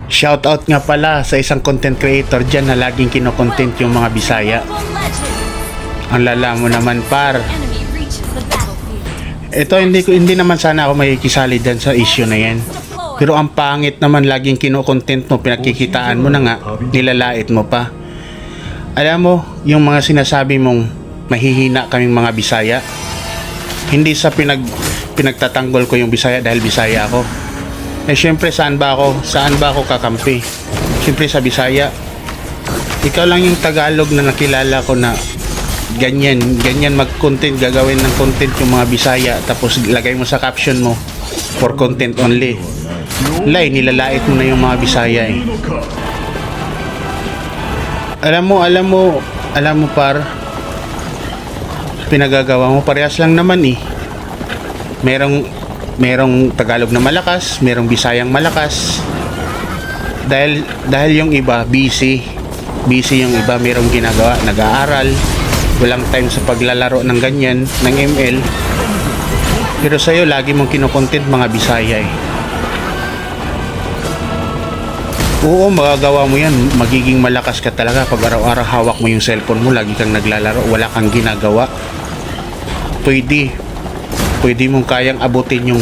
Shoutout nga pala sa isang content creator dyan na laging kinokontent yung mga Bisaya. Ang lala mo naman par. Ito hindi naman sana ako makikisali dyan sa issue na yan. Pero ang pangit naman laging kinokontent mo, pinagkikitaan mo na nga, nilalait mo pa. Alam mo, yung mga sinasabi mong mahihina kaming mga Bisaya, hindi sa pinagtatanggol ko yung Bisaya dahil Bisaya ako. Eh syempre saan ba ako kakampi? Syempre sa Bisaya. Ikaw lang yung Tagalog na nakilala ko na ganyan mag-content, gagawin ng content yung mga Bisaya, tapos lagay mo sa caption mo for content only. Nilalait mo na yung mga Bisaya eh. Alam mo par, pinagagawa mo parehas lang naman eh. Merong Tagalog na malakas, merong Bisayang malakas. Dahil yung iba busy yung iba, merong ginagawa, nag-aaral, walang time sa paglalaro ng ganyan, ng ML. Pero sa'yo lagi mong kinokontent mga Bisaya eh. Oo, magagawa mo yan, magiging malakas ka talaga pag araw-araw hawak mo yung cellphone mo, lagi kang naglalaro, wala kang ginagawa. Pwede mong kayang abutin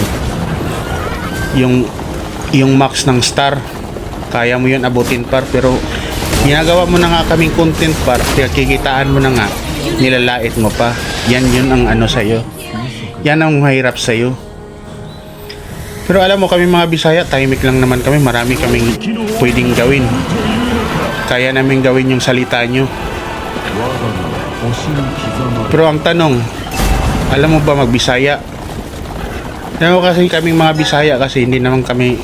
yung max ng star, kaya mo yun abutin par, pero ginagawa mo na nga kaming content par, kikitaan mo na nga, nilalait mo pa. Yun ang ano sa'yo, yan ang mahirap sa'yo. Pero alam mo, kami mga Bisaya, tahimik lang naman kami, marami kaming pwedeng gawin, kaya namin gawin yung salita nyo. Pero ang tanong, alam mo ba mag-Bisaya? Alam mo kasi kaming mga Bisaya, kasi hindi naman kami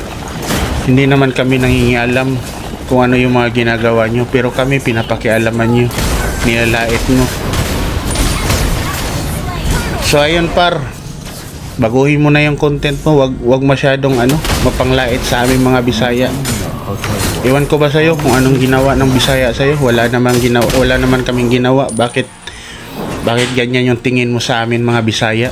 nangingialam kung ano yung mga ginagawa nyo, pero kami pinapakialaman nyo, nilalait nyo. So ayun par, baguhin mo na yung content mo, wag masyadong mapanglait sa aming mga Bisaya. Iwan ko ba sa'yo kung anong ginawa ng Bisaya sa'yo? Wala naman kaming ginawa. Bakit ganyan yung tingin mo sa amin mga Bisaya?